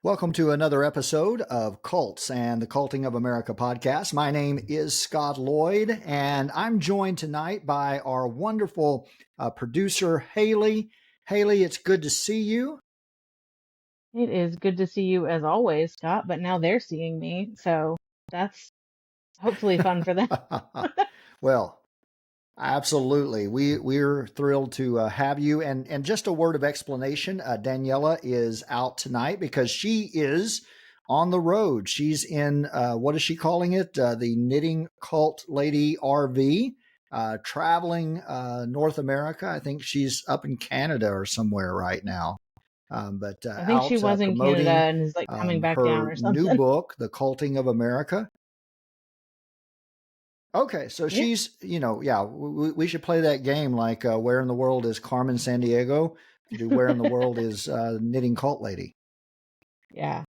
Welcome to another episode of Cults and the Culting of America podcast. My name is Scot Loyd, and I'm joined tonight by our wonderful producer, Haley. Haley, it's good to see you. It is good to see you as always, Scott, but now they're seeing me, so that's hopefully fun for them. Well, absolutely. We're thrilled to have you. And just a word of explanation, Daniella is out tonight because she is on the road. She's in, what is she calling it? The Knitting Cult Lady RV, traveling North America. I think she's up in Canada or somewhere right now. But I think she out was in Canada promoting and is like coming back down her or new something. book, The Culting of America. Okay, so Yeah, she's, yeah, we should play that game like where in the world is Carmen Sandiego? Do where in the world is Knitting Cult Lady? yeah.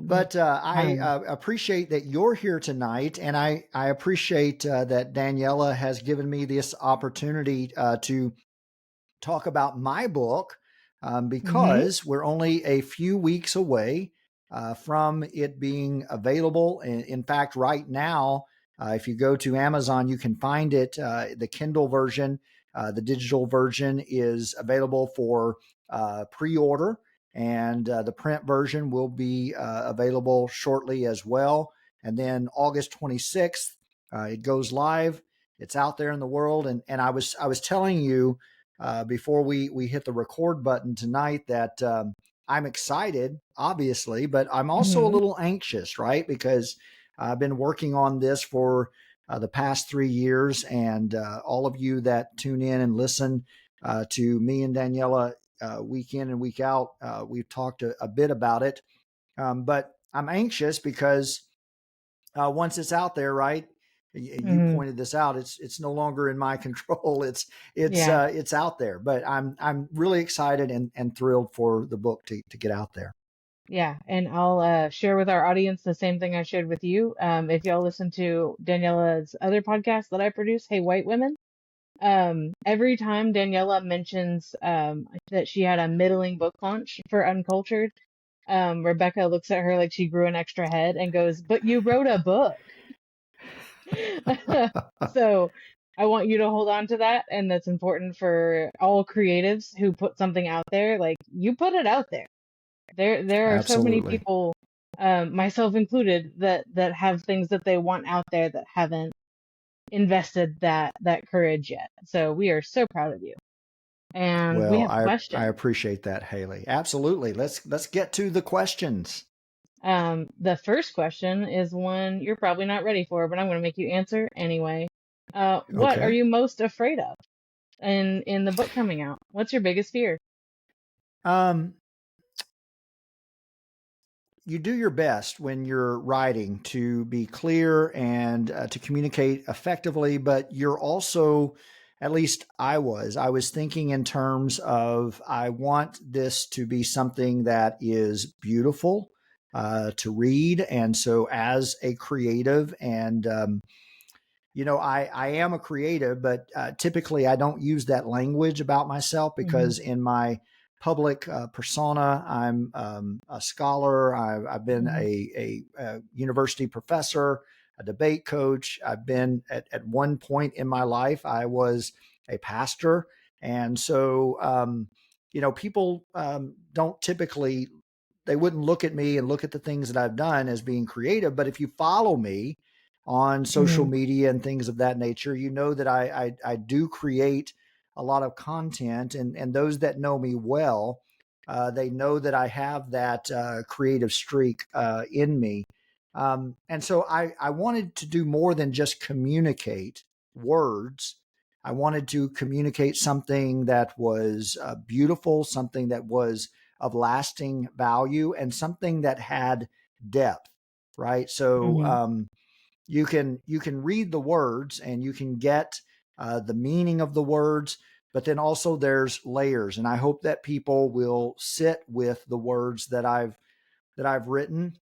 But I Um, appreciate that you're here tonight, and I appreciate that Daniella has given me this opportunity to talk about my book mhm, because we're only a few weeks away from it being available. In fact, right now, if you go to Amazon, you can find it. The Kindle version, the digital version is available for pre order, and the print version will be available shortly as well. And then August 26th, it goes live. It's out there in the world. And I was telling you before we hit the record button tonight that I'm excited, obviously, but I'm also a mhm. little anxious, right? Because I've been working on this for the past 3 years, and all of you that tune in and listen to me and Daniella week in and week out, we've talked a bit about it. But I'm anxious because once it's out there, right? You Mhm. pointed this out. It's no longer in my control. Yeah, It's out there. But I'm really excited and thrilled for the book to get out there. yeah. And I'll share with our audience the same thing I shared with you. If y'all listen to Daniella's other podcast that I produce, Hey White Women, every time Daniella mentions that she had a middling book launch for Uncultured, Rebecca looks at her like she grew an extra head and goes, "But you wrote a book." So I want you to hold on to that, and that's important for all creatives who put something out there. Like you put it out there. There are so many Absolutely. people, myself included, that have things that they want out there that haven't invested that courage yet. So we are so proud of you. And we Well, have I questions. appreciate that, Haley. Absolutely. Let's get to the questions. The first question is one you're probably not ready for, but I'm going to make you answer anyway. What are Okay. you most afraid of in the book coming out? What's your biggest fear? Um, you do your best when you're writing to be clear and to communicate effectively, but you're also, at least I was thinking in terms of I want this to be something that is beautiful to read. And so, as a creative, and I am a creative, but typically I don't use that language about myself Hmm. because in my public persona, I'm a scholar. I've been Hmm. a university professor, a debate coach. I've been at one point in my life, I was a pastor. And so, people don't typically, they wouldn't look at me and look at the things that I've done as being creative. But if you follow me, on social Hmm. media and things of that nature, you know that I do create a lot of content, and those that know me well, they know that I have that creative streak in me, and so I wanted to do more than just communicate words. I wanted to communicate something that was beautiful, something that was of lasting value, and something that had depth. Right, so Hmm. you can read the words and you can get the meaning of the words, but then also there's layers, and I hope that people will sit with the words that I've written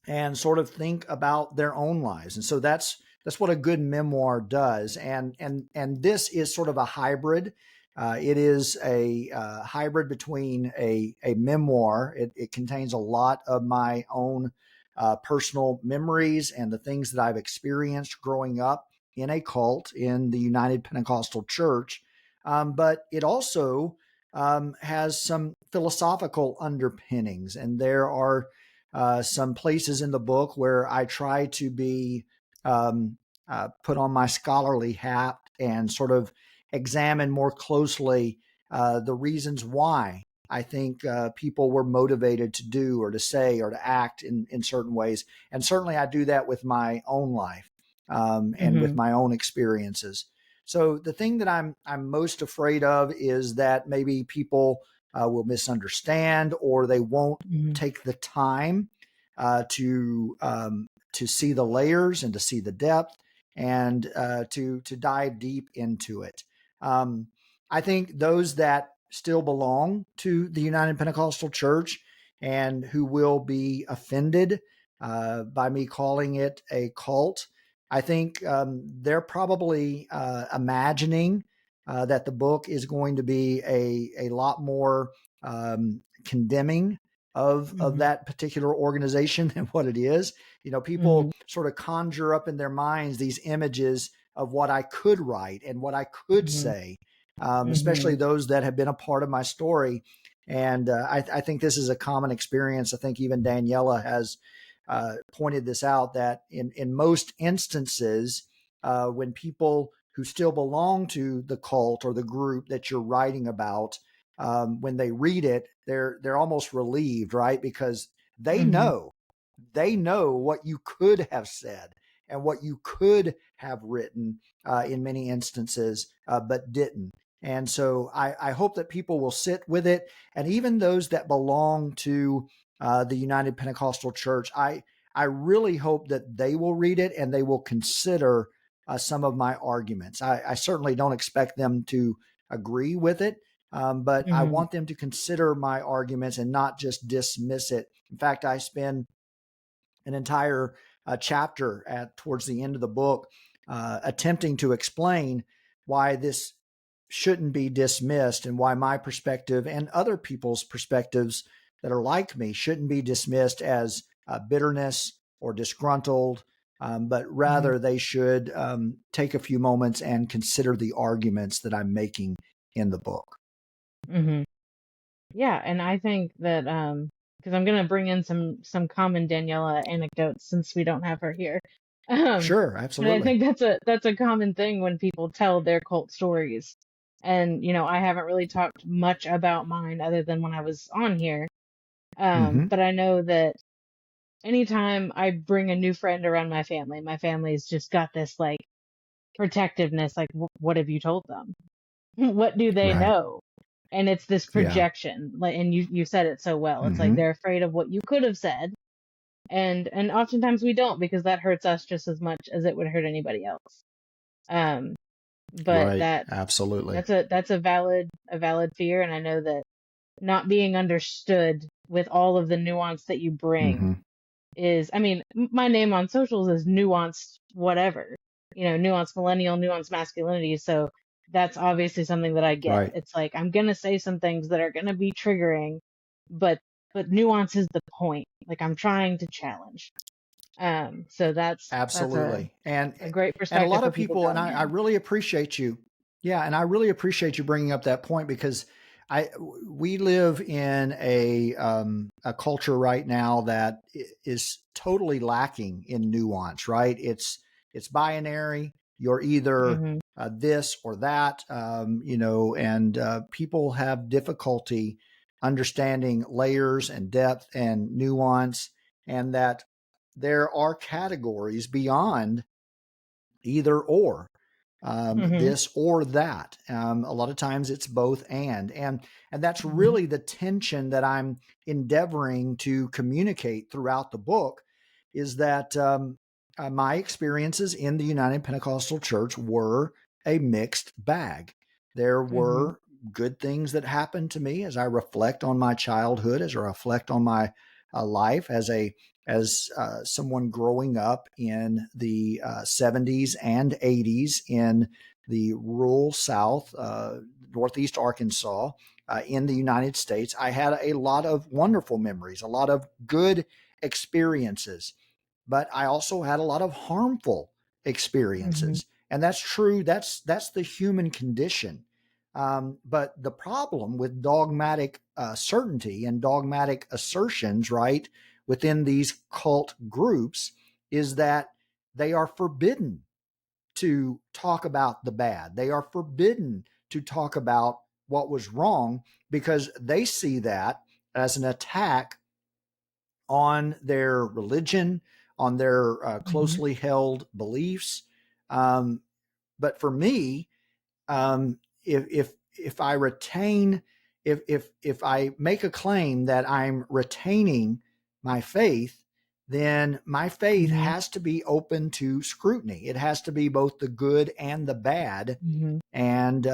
and sort of think about their own lives. And so that's what a good memoir does. And this is sort of a hybrid. It is a hybrid between a memoir. It contains a lot of my own personal memories and the things that I've experienced growing up in a cult in the United Pentecostal Church. But it also has some philosophical underpinnings, and there are some places in the book where I try to be put on my scholarly hat and sort of examine more closely the reasons why I think people were motivated to do or to say or to act in certain ways. And certainly I do that with my own life and with Mm-hmm. my own experiences. So the thing that I'm most afraid of is that maybe people will misunderstand, or they won't Mm-hmm. take the time to see the layers and to see the depth and to dive deep into it. Um, I think those that still belong to the United Pentecostal Church and who will be offended by me calling it a cult, I think they're probably imagining that the book is going to be a lot more condemning of Mm-hmm. that particular organization than what it is. You know, Mm-hmm. people sort of conjure up in their minds these images of what I could write and what I could Mm-hmm. say, Mm-hmm. especially those that have been a part of my story. And I think this is a common experience. I think even Daniella has pointed this out, that in most instances, when people who still belong to the cult or the group that you're writing about, when they read it, they're almost relieved, right? Because they Mm-hmm. know they know what you could have said and what you could have written in many instances, but didn't. And so I hope that people will sit with it. And even those that belong to the United Pentecostal Church, I really hope that they will read it and they will consider some of my arguments. I certainly don't expect them to agree with it, but I Mm-hmm. want them to consider my arguments and not just dismiss it. In fact, I spend an entire chapter at towards the end of the book attempting to explain why this shouldn't be dismissed and why my perspective and other people's perspectives that are like me shouldn't be dismissed as bitterness or disgruntled, but Mm-hmm. rather they should take a few moments and consider the arguments that I'm making in the book. Mm-hmm. Yeah, and I think that because I'm gonna bring in some common Daniela anecdotes since we don't have her here. Um, Sure, but I absolutely. think that's a common thing when people tell their cult stories. And I haven't really talked much about mine other than when I was on here. Hmm. But I know that anytime I bring a new friend around my family's just got this like protectiveness, like what have you told them? What do they Right. know? And it's this Yeah. projection, like, and you said it so well. It's like Hmm. they're afraid of what you could have said, and oftentimes we don't, because that hurts us just as much as it would hurt anybody else. Um, but Right. Absolutely. that's a valid fear, and I know that not being understood with all of the nuance that you bring Hmm. is, I mean, my name on socials is nuanced whatever, nuanced millennial, nuanced masculinity. So that's obviously something that I get. Right. It's like I'm gonna say some things that are gonna be triggering, but nuance is the point. Like I'm trying to challenge. So that's a Absolutely. And a great a perspective lot for of people people, and going I in. really appreciate you. Yeah, and I really appreciate you bringing up that point, because I we live in a culture right now that is totally lacking in nuance. Right? It's binary. You're either Mhm. this or that. And people have difficulty understanding layers and depth and nuance, and that there are categories beyond either or, Mhm. this or that. A lot of times it's both and that's Mhm. really the tension that I'm endeavoring to communicate throughout the book. Is that my experiences in the United Pentecostal Church were a mixed bag. There Mhm. were good things that happened to me as I reflect on my childhood, as I reflect on my life as someone growing up in the 70s and 80s in the rural South, Northeast Arkansas in the United States, I had a lot of wonderful memories, a lot of good experiences, but I also had a lot of harmful Mm-hmm. experiences. And that's true. That's the human condition. But the problem with dogmatic certainty and dogmatic assertions, right, within these cult groups is that they are forbidden to talk about the bad. They are forbidden to talk about what was wrong because they see that as an attack on their religion, on their Mm-hmm. closely held beliefs. Um, but for me, um, if I retain, if I make a claim that I'm retaining my faith, then my faith Mm-hmm. has to be open to scrutiny. It has to be both the good and the bad, Mm-hmm. and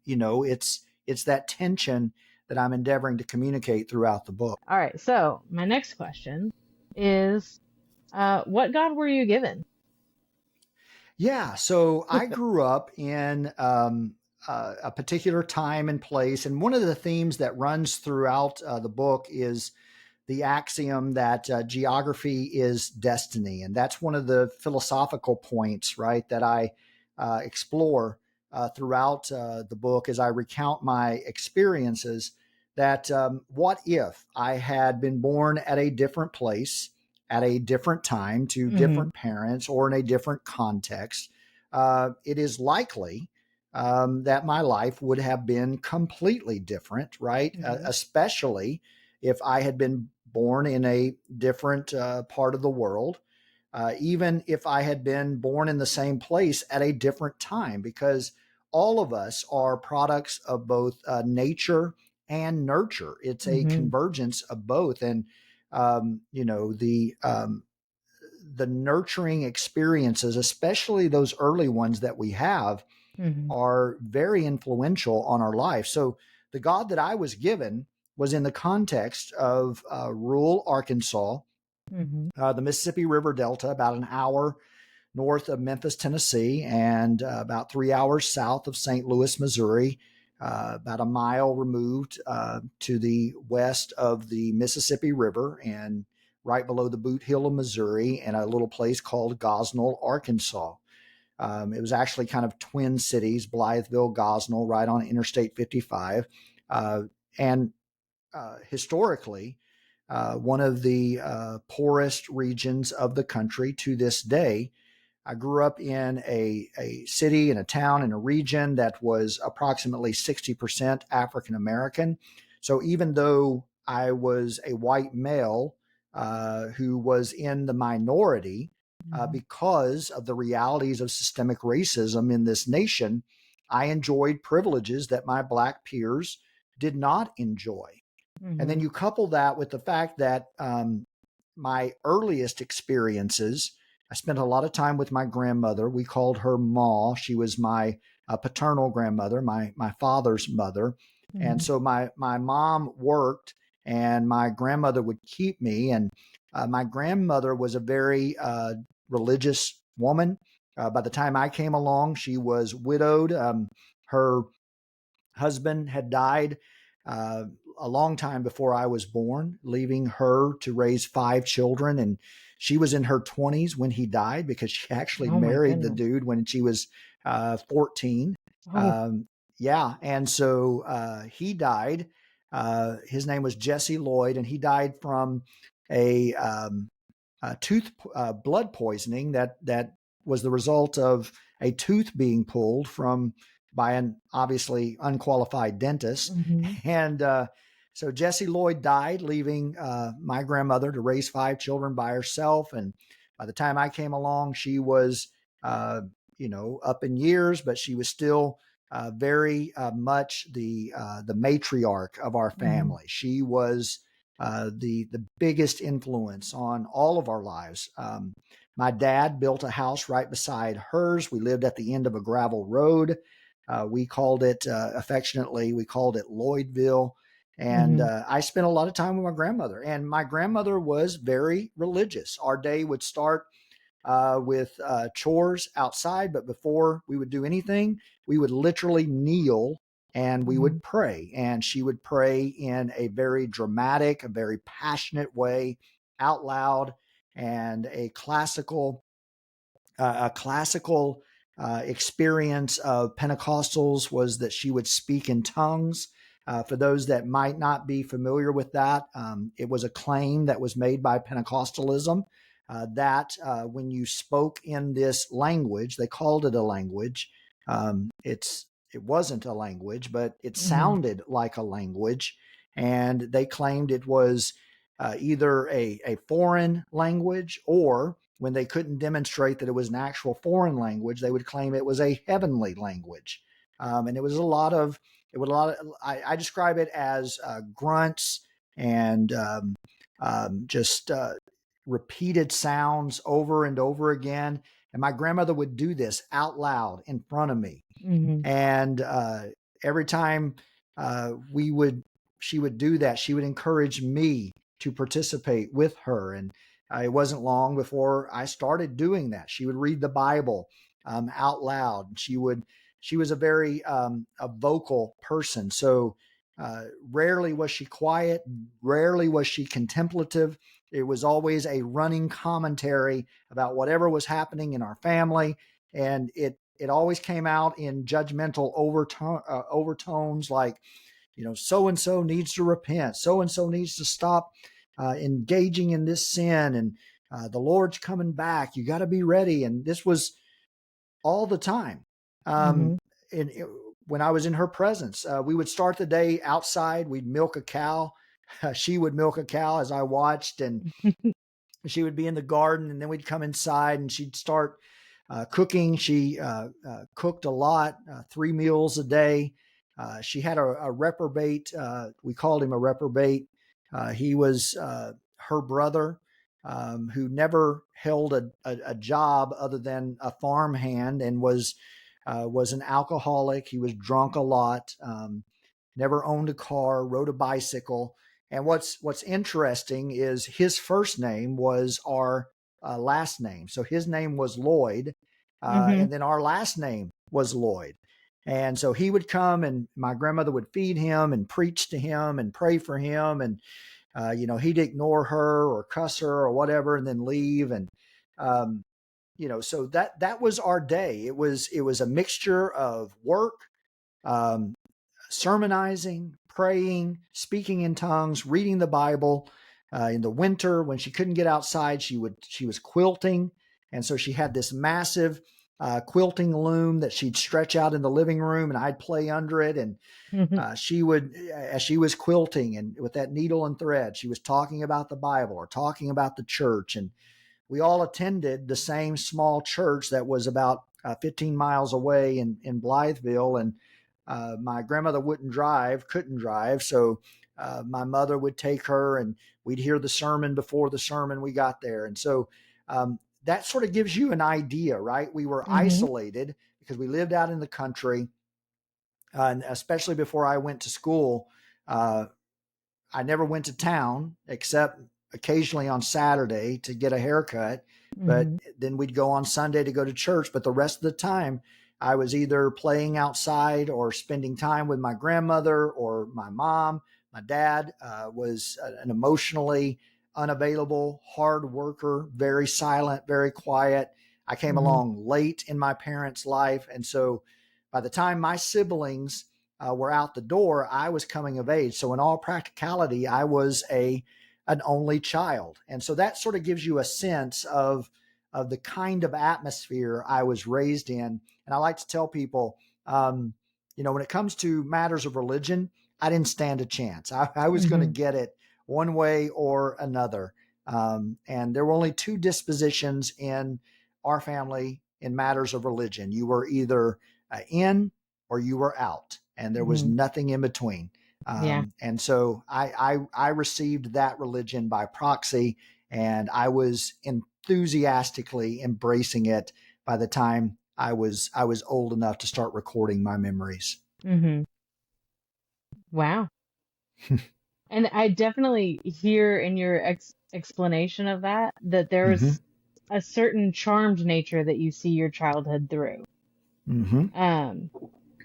it's that tension that I'm endeavoring to communicate throughout the book. All right. So my next question is, what God were you given? Yeah, so I grew up in a particular time and place, and one of the themes that runs throughout the book is the axiom that geography is destiny. And that's one of the philosophical points, right, that I explore throughout the book as I recount my experiences. That what if I had been born at a different place, at a different time, to Mm-hmm. different parents, or in a different context? It is likely that my life would have been completely different, right? Mm-hmm. Especially if I had been born in a different part of the world, even if I had been born in the same place at a different time, because all of us are products of both nature and nurture. It's a Mm-hmm. convergence of both, and the nurturing experiences, especially those early ones that we have, Mm-hmm. are very influential on our life. So the God that I was given was in the context of rural Arkansas, Mm-hmm. the Mississippi River Delta, about an hour north of Memphis, Tennessee, and about 3 hours south of St. Louis, Missouri, about a mile removed to the west of the Mississippi River, and right below the Boot Heel of Missouri, and a little place called Gosnell, Arkansas. It was actually kind of twin cities, Blytheville, Gosnell, right on Interstate 55. And historically, one of the poorest regions of the country to this day. I grew up in a city, in a town, in a region that was approximately 60% African American. So even though I was a white male who was in the minority because of the realities of systemic racism in this nation, I enjoyed privileges that my Black peers did not enjoy. And Mm-hmm. then you couple that with the fact that my earliest experiences, I spent a lot of time with my grandmother. We called her Ma. She was my paternal grandmother, my father's mother. And Mm-hmm. so my mom worked, and my grandmother would keep me. And my grandmother was a very religious woman. By the time I came along, she was widowed. Her husband had died uh, a long time before I was born, leaving her to raise five children. And she was in her 20s when he died because she actually Oh my married the goodness. dude when she was 14. Oh. Yeah. And so he died. His name was Jesse Loyd, and he died from a tooth blood poisoning that was the result of a tooth being pulled from by an obviously unqualified dentist. Mm-hmm. And so Jessie Loyd died, leaving my grandmother to raise five children by herself. And by the time I came along, she was, up in years, but she was still very much the matriarch of our Mm-hmm. family. She was the biggest influence on all of our lives. My dad built a house right beside hers. We lived at the end of a gravel road. We called it affectionately, we called it Lloydville. And Mm-hmm. I spent a lot of time with my grandmother. And my grandmother was very religious. Our day would start with chores outside, but before we would do anything, we would literally kneel and we Mm-hmm. would pray. And she would pray in a very dramatic, a very passionate way, out loud, and a classical experience of Pentecostals was that she would speak in tongues. For those that might not be familiar with that, it was a claim that was made by Pentecostalism that when you spoke in this language, they called it a language. It wasn't a language, but it Mm-hmm. sounded like a language, and they claimed it was either a foreign language, or when they couldn't demonstrate that it was an actual foreign language, they would claim it was a heavenly language. And it was a lot of, I describe it as grunts and just repeated sounds over and over again. And my grandmother would do this out loud in front of me. Mm-hmm. And every time we would, she would do that, she would encourage me to participate with her. And it wasn't long before I started doing that. She would read the Bible out loud. She was a very a vocal person. So rarely was she quiet. Rarely was she contemplative. It was always a running commentary about whatever was happening in our family, and it always came out in judgmental overtones, like, so and so needs to repent, so and so needs to stop engaging in this sin, and the Lord's coming back. You got to be ready. And this was all the time. Mm-hmm. Um, and it, when I was in her presence, we would start the day outside. We'd milk a cow. She would milk a cow as I watched, and she would be in the garden, and then we'd come inside and she'd start cooking. She cooked a lot, 3 meals a day. She had a reprobate. We called him a reprobate. He was her brother, who never held a job other than a farm hand, and was an alcoholic. He was drunk a lot. Never owned a car, rode a bicycle. And what's interesting is his first name was our last name. So his name was Loyd, Mm-hmm. and then our last name was Loyd. And so he would come, and my grandmother would feed him and preach to him and pray for him. And, he'd ignore her or cuss her or whatever and then leave. And, um, so that was our day. It was a mixture of work, um, sermonizing, praying, speaking in tongues, reading the Bible. In the winter, when she couldn't get outside, she was quilting, and so she had this massive quilting loom that she'd stretch out in the living room, and I'd play under it. And Mm-hmm. she would, as she was quilting and with that needle and thread, she was talking about the Bible or talking about the church. And we all attended the same small church that was about 15 miles away in Blytheville. And my grandmother couldn't drive. So my mother would take her, and we'd hear the sermon before the sermon we got there. And so that sort of gives you an idea, right? We were Mm-hmm. isolated because we lived out in the country. And especially before I went to school, uh, I never went to town except occasionally on Saturday to get a haircut. But Mm-hmm. then we'd go on Sunday to go to church. But the rest of the time, I was either playing outside or spending time with my grandmother or my mom. My dad was an emotionally unavailable, hard worker, very silent, very quiet. I came Mm-hmm. along late in my parents' life. And so by the time my siblings were out the door, I was coming of age. So in all practicality, I was an only child, and so that sort of gives you a sense of the kind of atmosphere I was raised in. And I like to tell people, when it comes to matters of religion, I didn't stand a chance. I was going to Mm-hmm. get it one way or another. And there were only two dispositions in our family in matters of religion. You were either in or you were out, and there was Mm-hmm. nothing in between. Yeah. And so I received that religion by proxy, and I was enthusiastically embracing it by the time I was old enough to start recording my memories. Mm-hmm. Wow. And I definitely hear in your explanation of that Mm-hmm. there's a certain charmed nature that you see your childhood through. Mm-hmm. Um,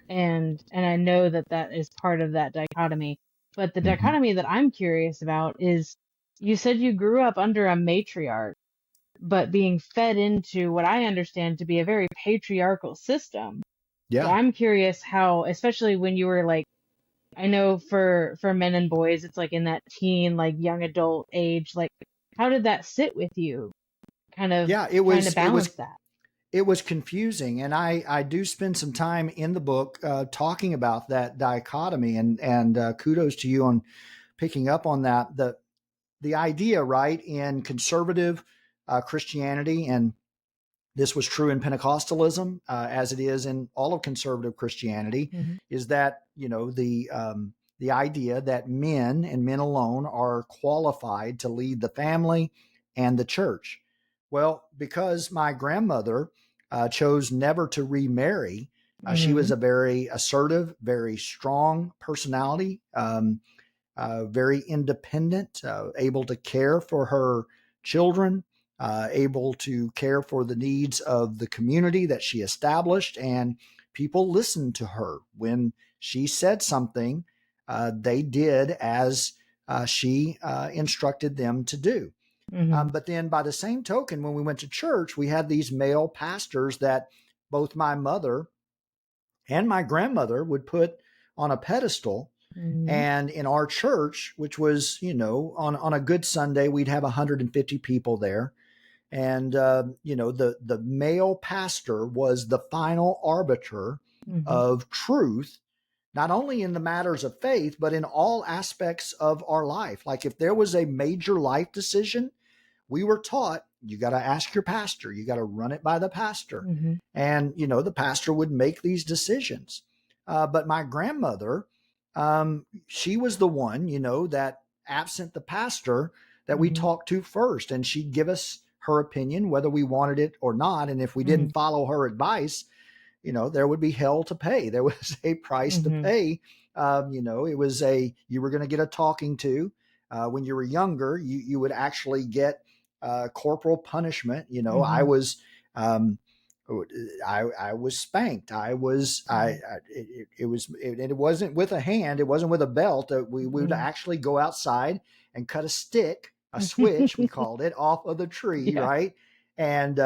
And I know that that is part of that dichotomy. But the Mm-hmm. dichotomy that I'm curious about is, you said you grew up under a matriarch, but being fed into what I understand to be a very patriarchal system. So Yeah. I'm curious how, especially when you were like, I know for men and boys, it's like in that teen, like young adult age, like how did that sit with you? Kind of Yeah. It trying to was, it was, balance that. it was confusing. And I do spend some time in the book talking about that dichotomy, and kudos to you on picking up on that. The idea, right, in conservative Christianity, and this was true in Pentecostalism, as it is in all of conservative Christianity, Hmm. is that the idea that men and men alone are qualified to lead the family and the church. Well, because my grandmother chose never to remarry, she was Hmm. a very assertive, very strong personality. Very independent, able to care for her children, able to care for the needs of the community that she established. And people listened to her. When she said something, they did as she instructed them to do. Hmm. But then, by the same token, when we went to church, we had these male pastors that both my mother and my grandmother would put on a pedestal. Hmm. And in our church, which was, on a good Sunday, we'd have 150 people there. And, the male pastor was the final arbiter Hmm. of truth, not only in the matters of faith, but in all aspects of our life. Like if there was a major life decision, we were taught you got to ask your pastor, you got to run it by the pastor. Hmm. And, the pastor would make these decisions. But my grandmother, she was the one, that absent the pastor, that we Hmm. talked to first. And she'd give us her opinion, whether we wanted it or not. And if we Hmm. didn't follow her advice, there would be hell to pay. There was a price to Hmm. pay. It was you were going to get a talking to. When you were younger, you would actually get corporal punishment. I Hmm. was, um, I was spanked. It wasn't with a hand. It wasn't with a belt. We would Hmm. actually go outside and cut a stick, a switch, we called it, off of the tree, Yeah. right? And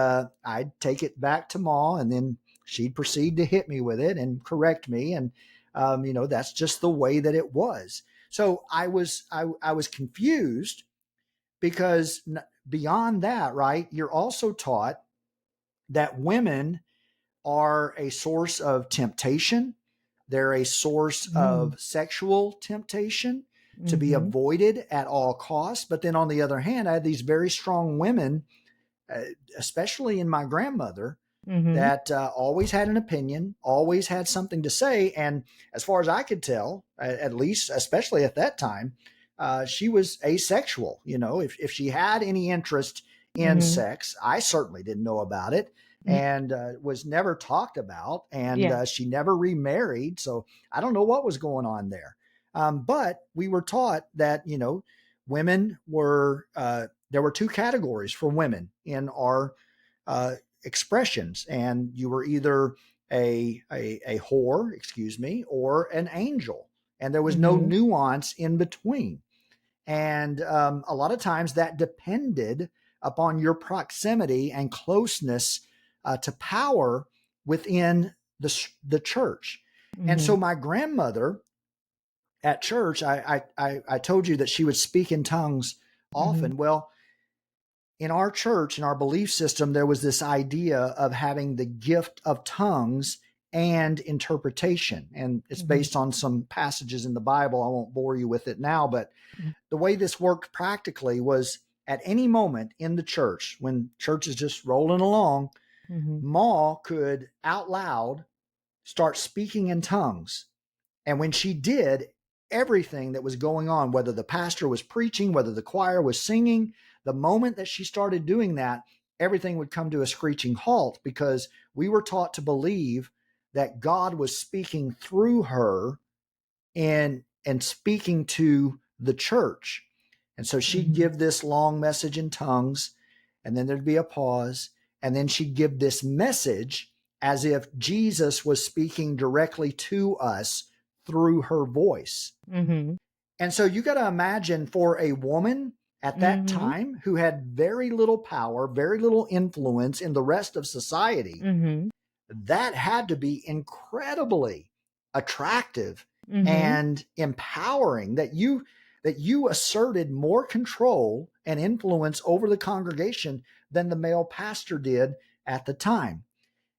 I'd take it back to Ma, and then she'd proceed to hit me with it and correct me. And, that's just the way that it was. So I was confused because beyond that, right, you're also taught that women are a source of temptation. They're a source Hmm. of sexual temptation to be Hmm. avoided at all costs. But then on the other hand, I had these very strong women, uh, especially in my grandmother, Hmm. that always had an opinion, always had something to say. And as far as I could tell, at least, especially at that time, she was asexual. If she had any interest in Hmm. sex, I certainly didn't know about it, and was never talked about. And Yeah. she never remarried. So I don't know what was going on there. But we were taught that, women were, there were two categories for women in our uh, expressions, and you were either a whore, excuse me, or an angel, and there was no Hmm. nuance in between. And a lot of times that depended upon your proximity and closeness to power within the church. And Hmm. so my grandmother at church, I told you that she would speak in tongues Hmm. often. Well, in our church, in our belief system, there was this idea of having the gift of tongues and interpretation. And it's Hmm. based on some passages in the Bible. I won't bore you with it now, but the way this worked practically was at any moment in the church, when church is just rolling along, Hmm. Ma could out loud start speaking in tongues. And when she did, everything that was going on, whether the pastor was preaching, whether the choir was singing, the moment that she started doing that, everything would come to a screeching halt, because we were taught to believe that God was speaking through her and speaking to the church. And so she'd Hmm. give this long message in tongues, and then there'd be a pause, and then she'd give this message as if Jesus was speaking directly to us through her voice. Mm-hmm. And so you got to imagine, for a woman at that Mm-hmm. time who had very little power, very little influence in the rest of society, Mm-hmm. that had to be incredibly attractive Mm-hmm. and empowering, that you asserted more control and influence over the congregation than the male pastor did at the time.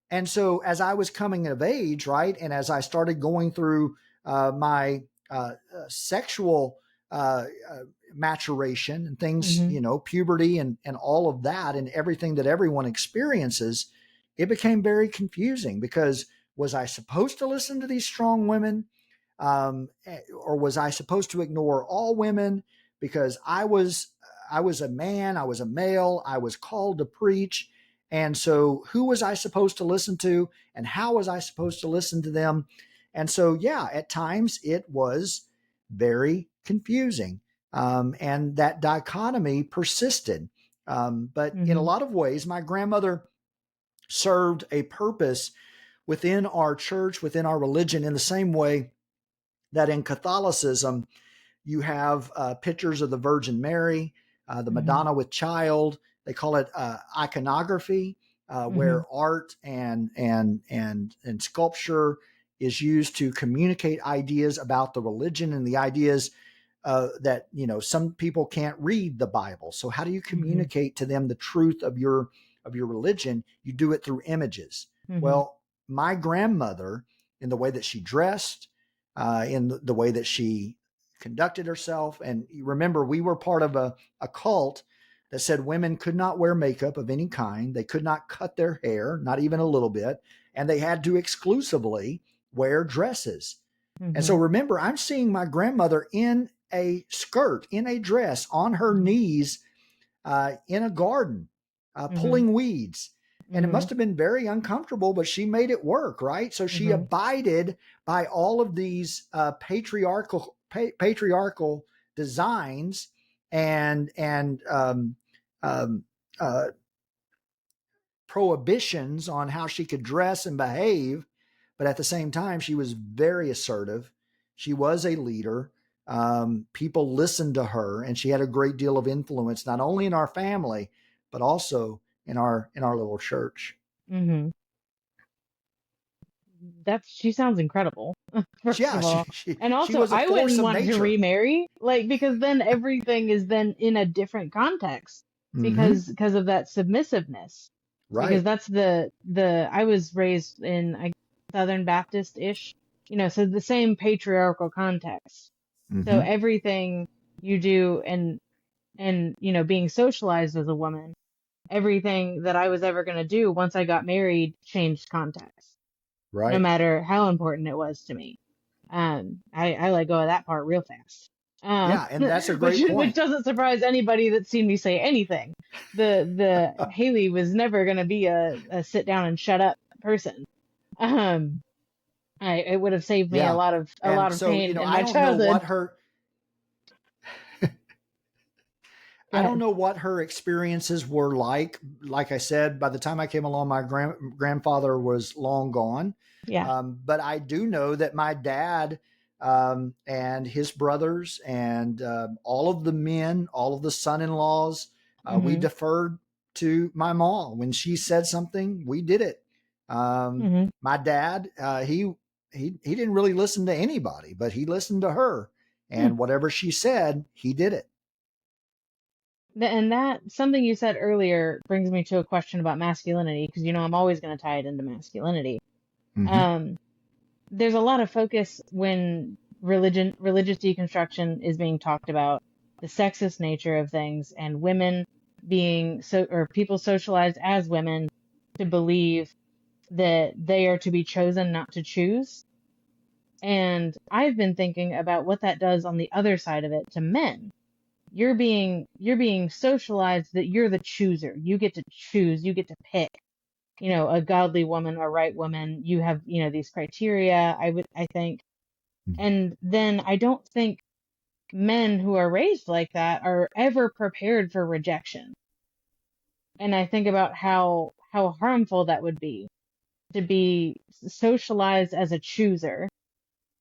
And so as I was coming of age, right, and as I started going through my sexual maturation and things, Mm-hmm. puberty and all of that and everything that everyone experiences, it became very confusing, because was I supposed to listen to these strong women? Or was I supposed to ignore all women because I was a man, I was a male, I was called to preach, and so who was I supposed to listen to, and how was I supposed to listen to them? And so, yeah, at times it was very confusing, and that dichotomy persisted. But in a Mm-hmm. lot of ways, my grandmother served a purpose within our church, within our religion, in the same way that in Catholicism, you have pictures of the Virgin Mary, the Mm-hmm. Madonna with Child. They call it iconography, Mm-hmm. where art and sculpture is used to communicate ideas about the religion, and the ideas that some people can't read the Bible. So how do you Mm-hmm. communicate to them the truth of your religion? You do it through images. Mm-hmm. Well, my grandmother, in the way that she dressed, in the way that she conducted herself, and you remember, we were part of a cult that said women could not wear makeup of any kind. They could not cut their hair, not even a little bit, and they had to exclusively wear dresses. And so Mm-hmm. remember, I'm seeing my grandmother in a skirt, in a dress, on her knees, in a garden, Mm-hmm. pulling weeds. And it Mm-hmm. must have been very uncomfortable, but she made it work, right? So she Mm-hmm. abided by all of these patriarchal designs and um, uh, prohibitions on how she could dress and behave. But at the same time, she was very assertive. She was a leader. People listened to her, and she had a great deal of influence, not only in our family, but also in our little church. Mm-hmm. She sounds incredible, first Yeah, of she all. she And she also, was a I force wouldn't of want to nature. remarry, like, because then everything is then in a different context Mm-hmm. because of that submissiveness. Because Right. that's I was raised in a Southern Baptist-ish, so the same patriarchal context. So Mm-hmm. everything you do and being socialized as a woman, everything that I was ever going to do once I got married changed context, no Right. matter how important it was to me. I let go of that part real fast. Yeah, and that's a Which great point. doesn't surprise anybody that's seen me say anything. The Haley was never gonna be a sit down and shut up person. Um, it would have saved me Yeah. a And lot of so, pain in I my don't know childhood. what her Go I don't ahead. know what her experiences were like. Like I said, by the time I came along, my grandfather was long gone. Yeah. But I do know that my dad and his brothers and all of the men, all of the son-in-laws, we Mhm. deferred to my mom. When she said something, we did it. Mhm. My dad, he didn't really listen to anybody, but he listened to her, Hmm. and whatever she said, he did it. And that something you said earlier brings me to a question about masculinity, because I'm always going to tie it into masculinity. Mm-hmm. Um, there's a lot of focus when religious deconstruction is being talked about, the sexist nature of things, and women being or people socialized as women to believe that they are to be chosen, not to choose. And I've been thinking about what that does on the other side of it to men. You're being socialized that you're the chooser. You get to choose, you get to pick, a godly woman, a right woman. You have, these criteria, I think. And then I don't think men who are raised like that are ever prepared for rejection. And I think about how harmful that would be. to be socialized as a chooser,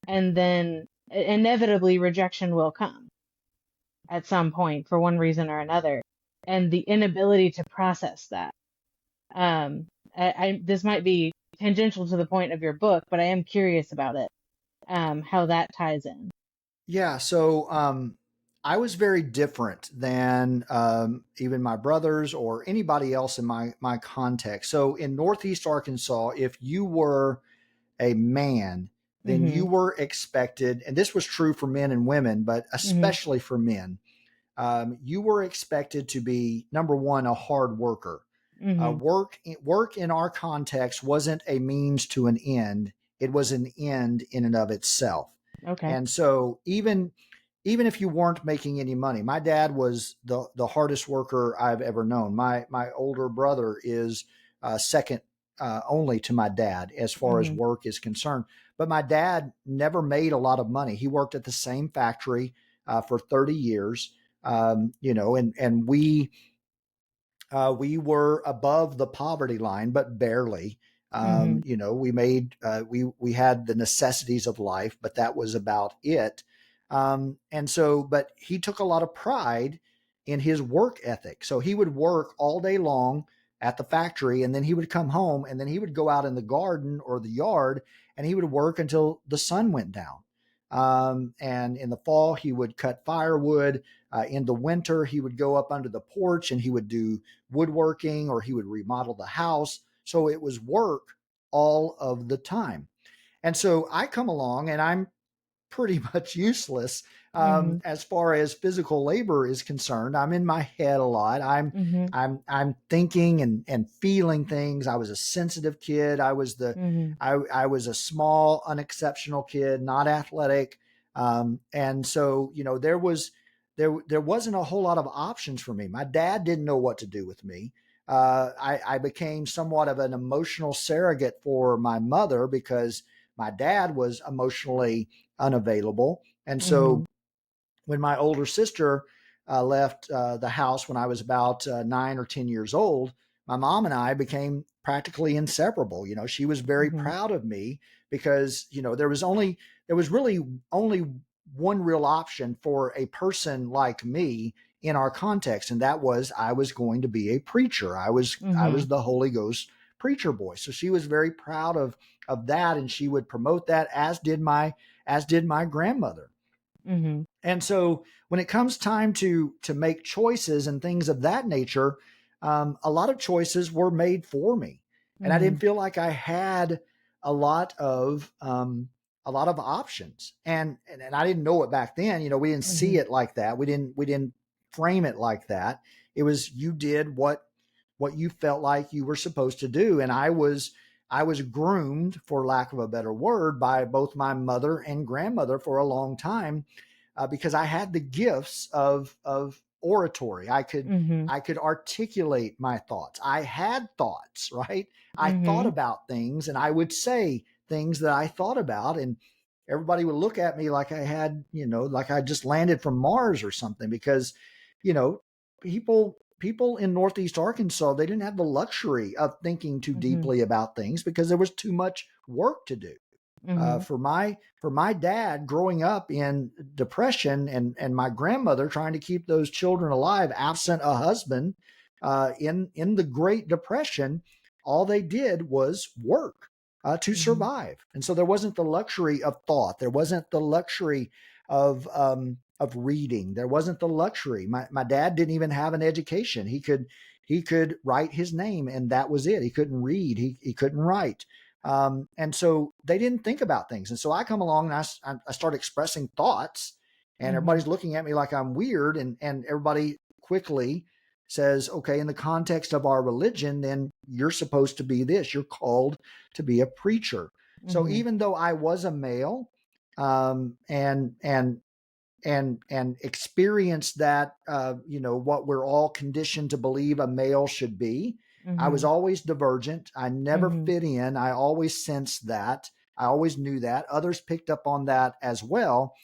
and then inevitably rejection will come at some point for one reason or another, and the inability to process that. This might be tangential to the point of your book, but I am curious about it, how that ties in. Yeah. So I was very different than even my brothers or anybody else in my context. So in Northeast Arkansas, if you were a man, then you Mm-hmm. were expected, and this was true for men and women, but Mm-hmm. especially for men, you were expected to be, number one, a hard worker. Mm-hmm. Work in our context wasn't a means to an end; it was an end in and of itself. Okay. And so, even if you weren't making any money, my dad was the hardest worker I've ever known. My older brother is second only to my dad as far as Mm-hmm. work is concerned. But my dad never made a lot of money. He worked at the same factory for 30 years, and we were above the poverty line, but barely. Mm-hmm. We had the necessities of life, but that was about it. But he took a lot of pride in his work ethic. So he would work all day long at the factory, and then he would come home, and then he would go out in the garden or the yard, and he would work until the sun went down. And in the fall, he would cut firewood. In the winter, he would go up under the porch and he would do woodworking or he would remodel the house. So it was work all of the time. And so I come along and I'm pretty much useless Mm-hmm. as far as physical labor is concerned. I'm in my head a lot. Mm-hmm. I'm thinking and feeling things. I was a sensitive kid. Mm-hmm. I was a small, unexceptional kid, not athletic. And so, there wasn't a whole lot of options for me. My dad didn't know what to do with me. I became somewhat of an emotional surrogate for my mother because my dad was emotionally unavailable. And Mm-hmm. so when my older sister left the house when I was about 9 or 10 years old, my mom and I became practically inseparable. She was very Mm-hmm. proud of me because, there was really only one real option for a person like me in our context. And that was, I was going to be a preacher. I Mm-hmm. was the Holy Ghost preacher boy. So she was very proud of that. And she would promote that, as did my grandmother. Mm-hmm. And so when it comes time to make choices and things of that nature, a lot of choices were made for me, and I Mm-hmm. didn't feel like I had a lot of options. And I didn't know it back then. We didn't see Mm-hmm. it like that. We didn't frame it like that. It was, you did what you felt like you were supposed to do, and I was groomed, for lack of a better word, by both my mother and grandmother for a long time, because I had the gifts of oratory. Mm-hmm. I could articulate my thoughts. I had thoughts, right? I thought Mm-hmm. about things, and I would say things that I thought about, and everybody would look at me like I had, like I just landed from Mars or something, because, you know, people in Northeast Arkansas, they didn't have the luxury of thinking too Mm-hmm. deeply about things because there was too much work to do. Mm-hmm. For my dad growing up in depression, and my grandmother trying to keep those children alive absent a husband, in the Great Depression, all they did was work to Mm-hmm. survive. And so there wasn't the luxury of thought. There wasn't the luxury of reading. There wasn't the luxury. My dad didn't even have an education. He could write his name, and that was it. He couldn't read. He couldn't write. And so they didn't think about things. And so I come along and I start expressing thoughts, and Mm-hmm. everybody's looking at me like I'm weird. And everybody quickly says, okay, in the context of our religion, then you're supposed to be this. You're called to be a preacher. So Mm-hmm. even though I was a male, um, and, and, and experienced that, what we're all conditioned to believe a male should be, I was Mm-hmm. always divergent. I never Mm-hmm. fit in. I always sensed that. I always knew that. Others picked up on that as well.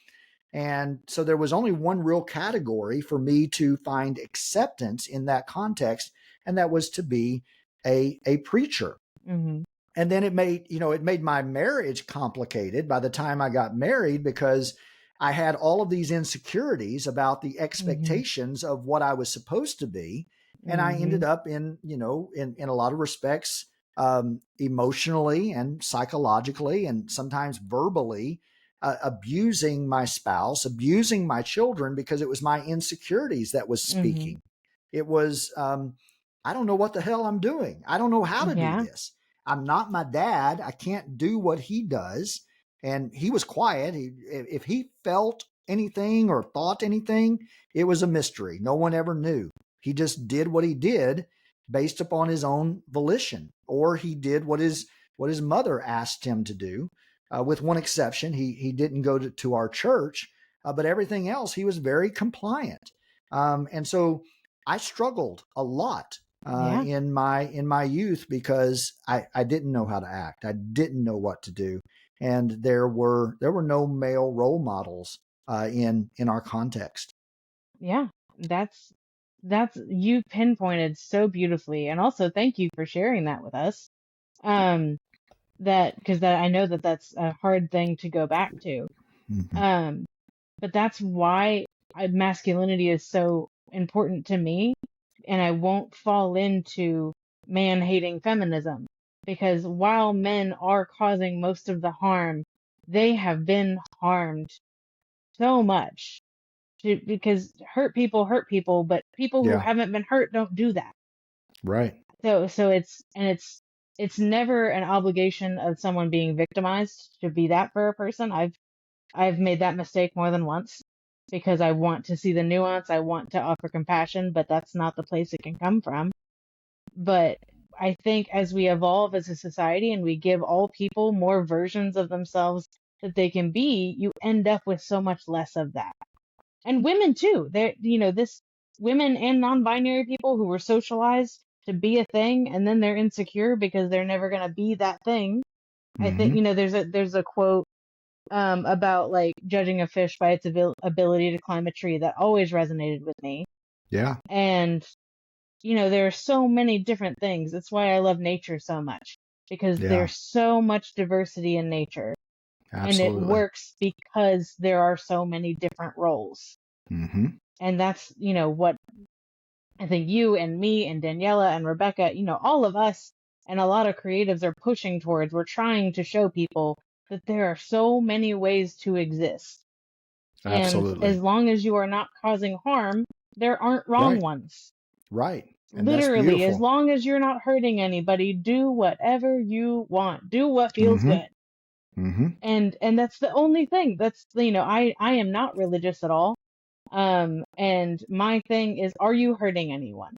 And so there was only one real category for me to find acceptance in that context, and that was to be a preacher. Mm-hmm. And then it made my marriage complicated by the time I got married, because I had all of these insecurities about the Mhm. expectations of what I was supposed to be. And I ended Mhm. up in a lot of respects, emotionally and psychologically and sometimes verbally, abusing my spouse, abusing my children, because it was my insecurities that was Mhm. speaking. It was, I don't know what the hell I'm doing. I don't know how to do Yeah. this. I'm not my dad. I can't do what he does. And he was quiet. If he felt anything or thought anything, it was a mystery. No one ever knew. He just did what he did based upon his own volition, or he did what his mother asked him to do. With one exception, he didn't go to our church, but everything else he was very compliant. And so I struggled a lot Yeah. in my youth, because I didn't know how to act. I didn't know what to do, and there were no male role models in our context. Yeah. That's you pinpointed so beautifully, and also thank you for sharing that with us. Um, that because that I know that that's a hard thing to go back to. Mm-hmm. Um, but that's why masculinity is so important to me, and I won't fall into man hating feminism, because while men are causing most of the harm, they have been harmed so much. Because hurt people, but people who Yeah. haven't been hurt don't do that. Right. So it's never an obligation of someone being victimized to be that for a person. I've made that mistake more than once, because I want to see the nuance, I want to offer compassion, but that's not the place it can come from. But I think as we evolve as a society and we give all people more versions of themselves that they can be, you end up with so much less of that. And women too. This women and non-binary people who were socialized to be a thing, and then they're insecure because they're never going to be that thing. I think, Mm-hmm. there's a quote about like judging a fish by its ability to climb a tree that always resonated with me. Yeah. And, there are so many different things. That's why I love nature so much, because Yeah. there's so much diversity in nature, and it Absolutely. works because there are so many different roles. Mm-hmm. And that's, what I think you and me and Daniela and Rebecca, all of us and a lot of creatives are pushing towards. We're trying to show people that there are so many ways to exist. And Absolutely. as long as you are not causing harm, there aren't wrong Right. ones. Right. And that's Literally, as beautiful. long as you're not hurting anybody, do whatever you want. Do what feels Mm-hmm. good. Mm-hmm. And that's the only thing. That's, I am not religious at all. And my thing is, are you hurting anyone?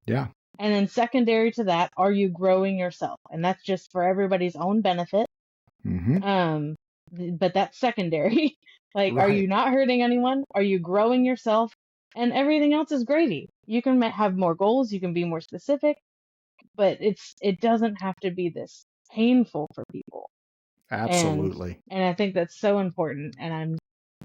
Yeah. And then secondary to that, are you growing yourself? And that's just for everybody's own benefit. Mm-hmm. Um, but that's secondary. Like, are Right. you not hurting anyone? Are you growing yourself? And everything else is gravy. You can have more goals, you can be more specific, but it doesn't have to be this painful for people. And Absolutely. and I think that's so important. And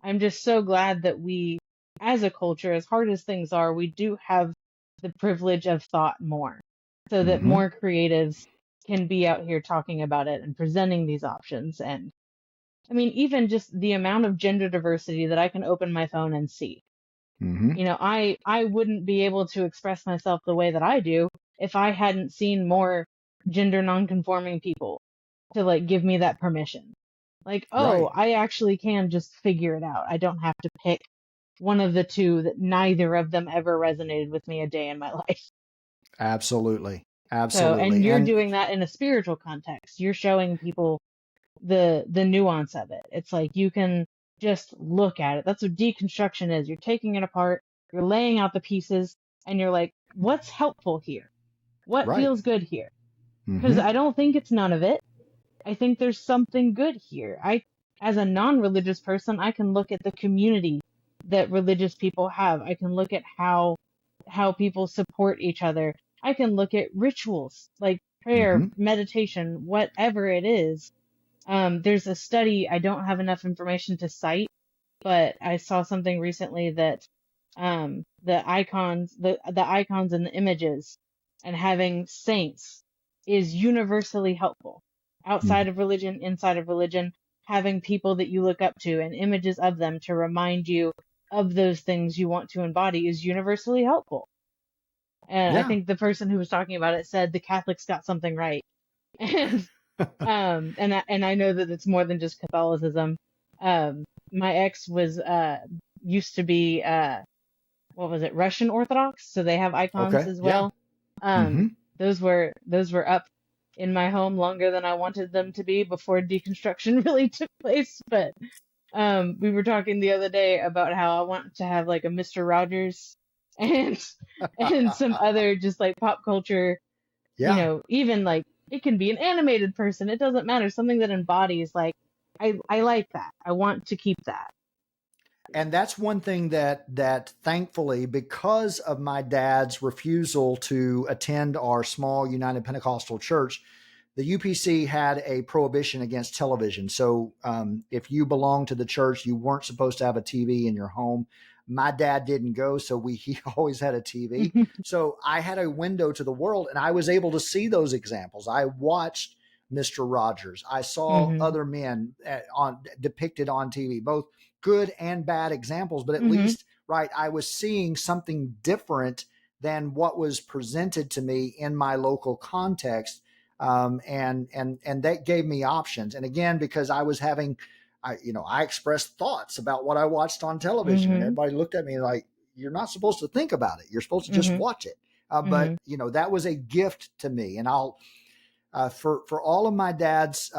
I'm just so glad that we, as a culture, as hard as things are, we do have the privilege of thought more, so that Mm-hmm. more creatives can be out here talking about it and presenting these options. And I mean, even just the amount of gender diversity that I can open my phone and see. Mm-hmm. I wouldn't be able to express myself the way that I do if I hadn't seen more gender nonconforming people to like give me that permission. Like, oh, Right. I actually can just figure it out. I don't have to pick one of the two that neither of them ever resonated with me a day in my life. Absolutely. So, and Absolutely. you're And doing that in a spiritual context. You're showing people the nuance of it. It's like you can just look at it. That's what deconstruction is. You're taking it apart, you're laying out the pieces, and you're like, what's helpful here? What right. feels good here? Because Mm-hmm. I don't think it's none of it. I think there's something good here. As a non-religious person, I can look at the community that religious people have. I can look at how people support each other. I can look at rituals like prayer, Mm-hmm. meditation, whatever it is. There's a study, I don't have enough information to cite, but I saw something recently that the icons and the images and having saints is universally helpful. outside of religion, inside of religion, having people that you look up to and images of them to remind you of those things you want to embody is universally helpful. And I Yeah. think the person who was talking about it said the Catholics got something right. And I know that it's more than just Catholicism. My ex was used to be what was it, Russian Orthodox, so they have icons Okay. as Yeah. well. Um, Hmm. those were up in my home longer than I wanted them to be before deconstruction really took place. But we were talking the other day about how I want to have like a Mr. Rogers and and some other just like pop culture, Yeah. even like it can be an animated person. It doesn't matter. Something that embodies like I like that. I want to keep that. And that's one thing that thankfully, because of my dad's refusal to attend our small United Pentecostal Church, the UPC had a prohibition against television. So if you belonged to the church, you weren't supposed to have a TV in your home. My dad didn't go, so he always had a TV. So I had a window to the world, and I was able to see those examples. I watched Mr. Rogers. I saw Mhm. other men on depicted on TV, both good and bad examples, but at Mhm. least, right, I was seeing something different than what was presented to me in my local context. And that gave me options. And again, because I was having, I expressed thoughts about what I watched on television, and Mhm. everybody looked at me like, "You're not supposed to think about it. You're supposed to just Mhm. watch it." But Mhm. that was a gift to me, and I'll for all of my dad's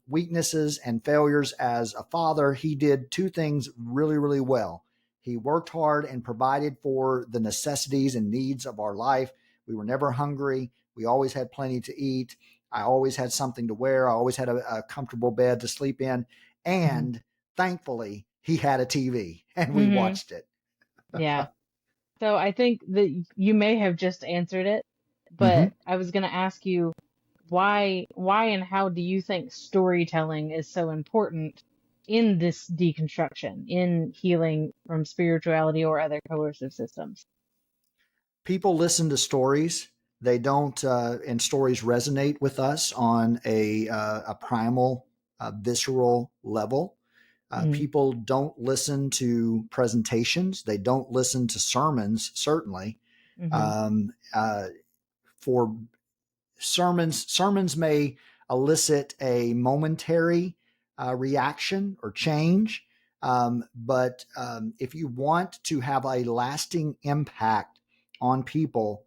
weaknesses and failures as a father, he did two things really, really well. He worked hard and provided for the necessities and needs of our life. We were never hungry. We always had plenty to eat. I always had something to wear. I always had a comfortable bed to sleep in. Mhm. And thankfully, he had a TV and we Mhm. watched it. Yeah. So I think that you may have just answered it, Mm-hmm. but I was going to ask you why and how do you think storytelling is so important in this deconstruction, in healing from spirituality or other coercive systems? People listen to stories. They don't, and stories resonate with us on a primal, visceral level. Mhm. People don't listen to presentations. They don't listen to sermons, certainly. Mhm. Um, for sermons may elicit a momentary reaction or change. But if you want to have a lasting impact on people,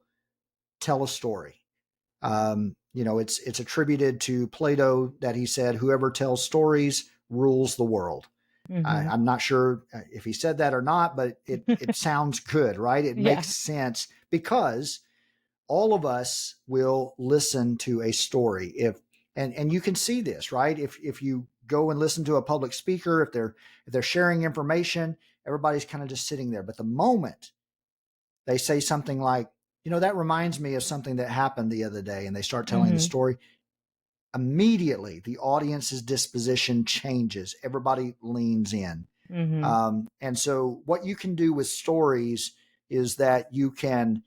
tell a story. It's attributed to Plato that he said, "Whoever tells stories rules the world." Mhm. I'm not sure if he said that or not, but it sounds good, right? It Yeah. makes sense because all of us will listen to a story and you can see this, right? If you go and listen to a public speaker, if they're sharing information, everybody's kind of just sitting there. But the moment they say something like, that reminds me of something that happened the other day, and they start telling the Mhm. story, immediately the audience's disposition changes. Everybody leans in. Mhm. And so what you can do with stories is that you can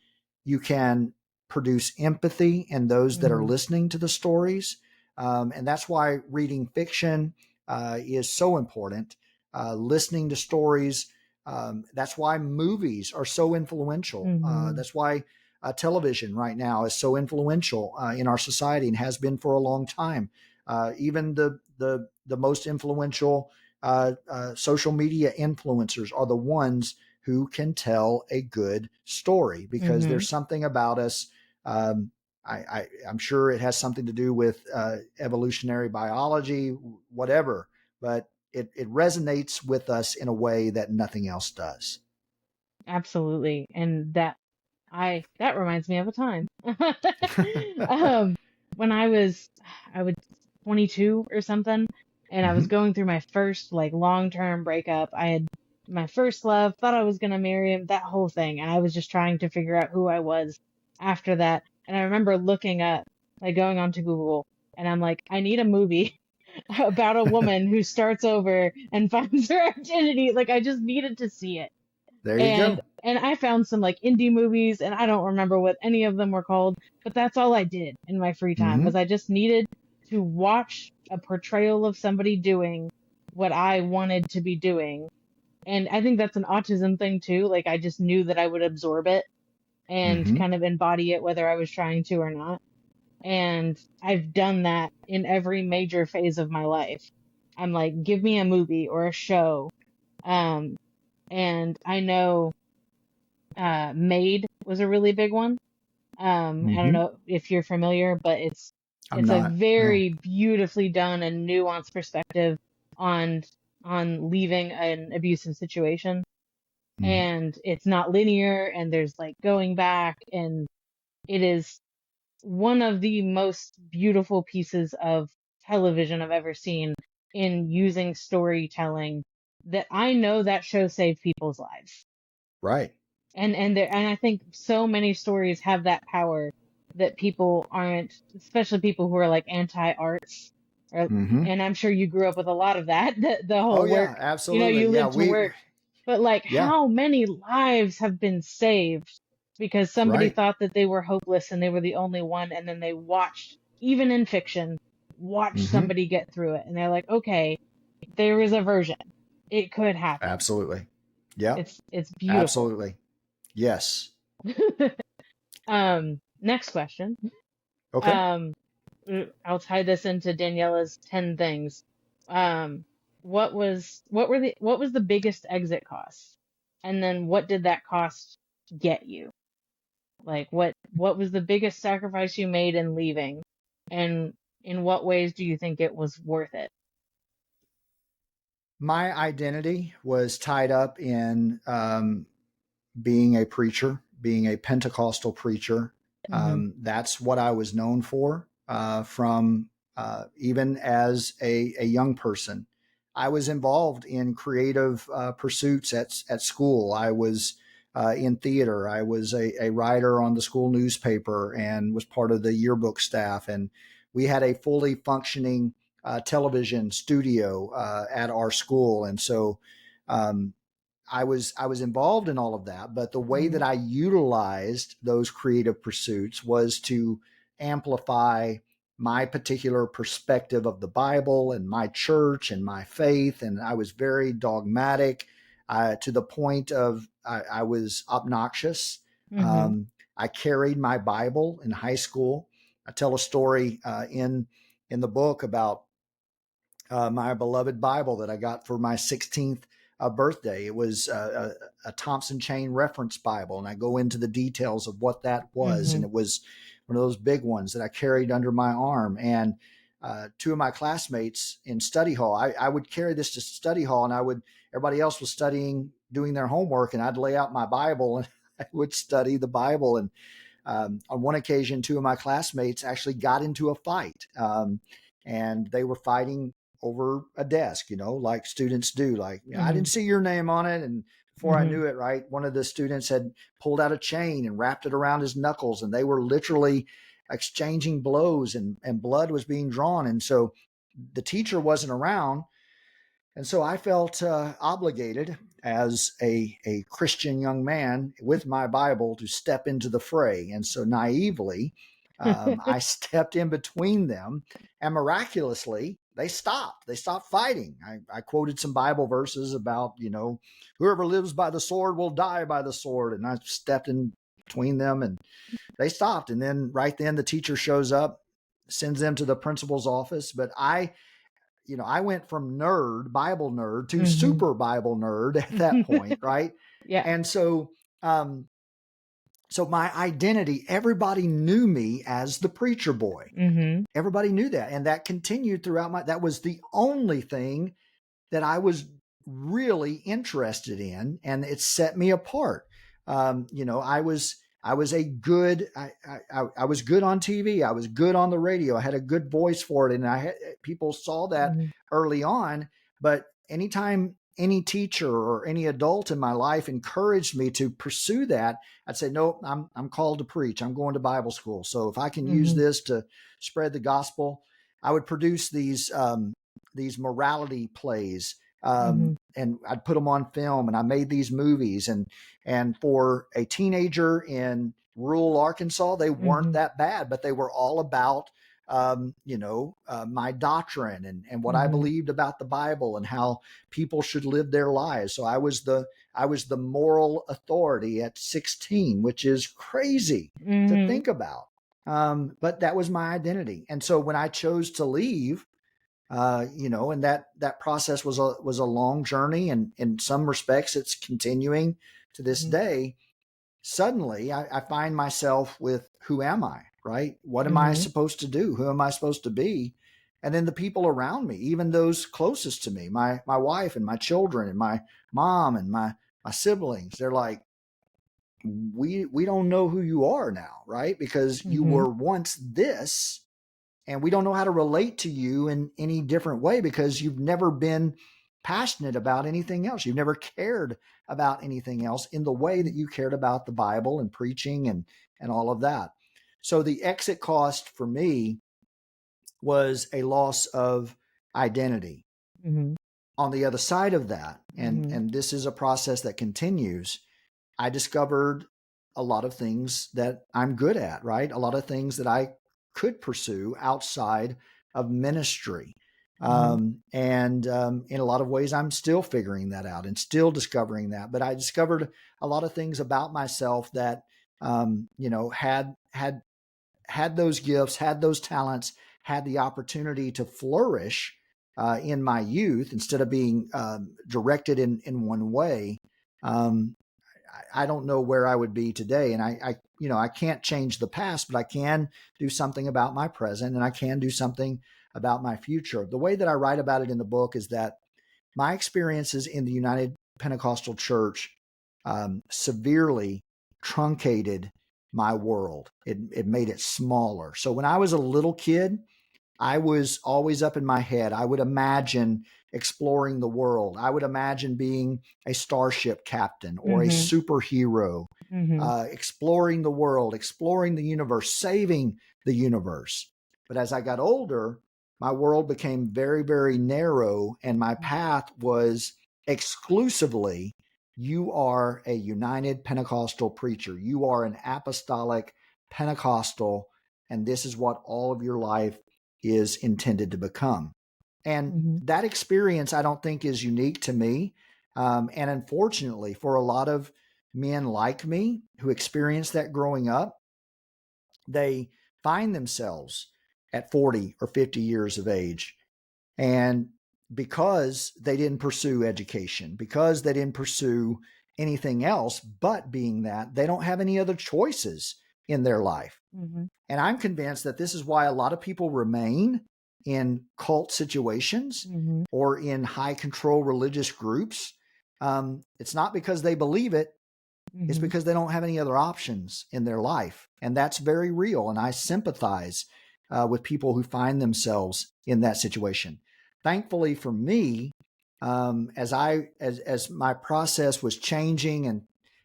produce empathy in those that are Mhm. listening to the stories. And that's why reading fiction is so important. Listening to stories. That's why movies are so influential. Mhm. That's why television right now is so influential in our society and has been for a long time. Even the most influential social media influencers are the ones who can tell a good story because Mhm. there's something about us. Um, I'm sure it has something to do with evolutionary biology, whatever, but it resonates with us in a way that nothing else does. Absolutely. And that reminds me of a time. um, when I was 22 or something, and I was Hmm. going through my first like long-term breakup. I had my first love, thought I was gonna marry him, that whole thing, and I was just trying to figure out who I was after that. And I remember looking up, like going onto Google, and I'm like, I need a movie about a woman who starts over and finds her identity. Like I just needed to see it. There you and go. and I found some like indie movies, and I don't remember what any of them were called, but that's all I did in my free time Hmm. was I just needed to watch a portrayal of somebody doing what I wanted to be doing. And I think that's an autism thing too. Like I just knew that I would absorb it and Mm-hmm. kind of embody it whether I was trying to or not. And I've done that in every major phase of my life. I'm like, give me a movie or a show. Um, and I know Made was a really big one. I don't Mm-hmm. know if you're familiar, but I'm it's a not. No. very beautifully done and nuanced perspective on leaving an abusive situation. Mm-hmm. And it's not linear, and there's like going back, and it is one of the most beautiful pieces of television I've ever seen in using storytelling that I know that show saved people's lives. Right. And I think so many stories have that power that people aren't, especially people who are like anti-arts, or, Mm-hmm. and I'm sure you grew up with a lot of that, the Oh whole yeah, work, absolutely. you Yeah, live to work, but like yeah, how many lives have been saved because somebody right. thought that they were hopeless and they were the only one, and then they watched, even in fiction, watch Mm-hmm. somebody get through it, and they're like, okay, there is a version. It could happen. Absolutely. Yep. It's beautiful. Absolutely. Yes. Next question. Okay. Um, I'll tie this into Daniella's 10 things. Um, what was the biggest exit cost? And then what did that cost get you? Like what was the biggest sacrifice you made in leaving? And in what ways do you think it was worth it? My identity was tied up in being a preacher, being a Pentecostal preacher. Mm-hmm. That's what I was known for from even as a young person. I was involved in creative pursuits at school. I was in theater. I was a writer on the school newspaper and was part of the yearbook staff. And we had a fully functioning television studio at our school. And so um, I was involved in all of that, but the way Mm-hmm. that I utilized those creative pursuits was to amplify my particular perspective of the Bible and my church and my faith. And I was very dogmatic to the point of I was obnoxious. Mm-hmm. I carried my Bible in high school. I tell a story in the book about my beloved Bible that I got for my 16th birthday. It was a Thompson Chain Reference Bible, and I go into the details of what that was. Mm-hmm. And it was one of those big ones that I carried under my arm. And two of my classmates in study hall, I would carry this to study hall, and everybody else was studying, doing their homework, and I'd lay out my Bible and I would study the Bible. And on one occasion, two of my classmates actually got into a fight. And they were fighting over a desk, like students do. Like, I Mm-hmm. didn't see your name on it. And before I Mm-hmm. knew it, right, one of the students had pulled out a chain and wrapped it around his knuckles, and they were literally exchanging blows, and blood was being drawn. And so the teacher wasn't around. And so I felt obligated as a Christian young man with my Bible to step into the fray. And so naively, I stepped in between them, and miraculously, they stopped. They stopped fighting. I quoted some Bible verses about, whoever lives by the sword will die by the sword. And I stepped in between them, and they stopped. And then right then, the teacher shows up, sends them to the principal's office. But I went from Bible nerd to Mm-hmm. super Bible nerd at that point, right? Yeah. And um, so my identity, everybody knew me as the preacher boy. Mm-hmm. Everybody knew that. And that continued throughout that was the only thing that I was really interested in, and it set me apart. I was a good I was good on TV. I was good on the radio. I had a good voice for it, and people saw that Mm-hmm. early on. But anytime any teacher or any adult in my life encouraged me to pursue that, I'd say, no, I'm called to preach. I'm going to Bible school. So if I can use Mm-hmm. this to spread the gospel, I would produce these morality plays, Mm-hmm. and I'd put them on film, and I made these movies. And for a teenager in rural Arkansas, they weren't Mm-hmm. that bad, but they were all about my doctrine and what I Mm-hmm. believed about the Bible and how people should live their lives. So I was the moral authority at 16, which is crazy to Mm-hmm. think about. But that was my identity. And so when I chose to leave, and that process was a long journey, and in some respects, it's continuing to this Mm-hmm. day. Suddenly, I find myself with, who am I? Right? What am I Mm-hmm. supposed to do? Who am I supposed to be? And then the people around me, even those closest to me, my wife and my children and my mom and my siblings, they're like, we don't know who you are now, right? Because you Mm-hmm. were once this, and we don't know how to relate to you in any different way because you've never been passionate about anything else. You've never cared about anything else in the way that you cared about the Bible and preaching and all of that. So the exit cost for me was a loss of identity. Mm-hmm. On the other side of that, Mm-hmm. and this is a process that continues, I discovered a lot of things that I'm good at, right? A lot of things that I could pursue outside of ministry. Mm-hmm. In a lot of ways, I'm still figuring that out and still discovering that. But I discovered a lot of things about myself that, had those gifts, had those talents, had the opportunity to flourish in my youth instead of being directed in one way. Um, I don't know where I would be today. And I can't change the past, but I can do something about my present, and I can do something about my future. The way that I write about it in the book is that my experiences in the United Pentecostal Church severely truncated my world. It made it smaller. So when I was a little kid, I was always up in my head. I would imagine exploring the world. I would imagine being a starship captain or a Mm-hmm. superhero, Mm-hmm. exploring the world, exploring the universe, saving the universe. But as I got older, my world became very, very narrow, and my path was exclusively, you are a United Pentecostal preacher. You are an apostolic Pentecostal, and this is what all of your life is intended to become. And Mm-hmm. that experience, I don't think, is unique to me. And unfortunately, for a lot of men like me who experienced that growing up, they find themselves at 40 or 50 years of age. And because they didn't pursue education, because they didn't pursue anything else but being that, they don't have any other choices in their life. Mm-hmm. And I'm convinced that this is why a lot of people remain in cult situations Mm-hmm. or in high control religious groups. It's not because they believe it, it's Mm-hmm. because they don't have any other options in their life. And that's very real. And I sympathize with people who find themselves in that situation. Thankfully for me, as my process was changing, and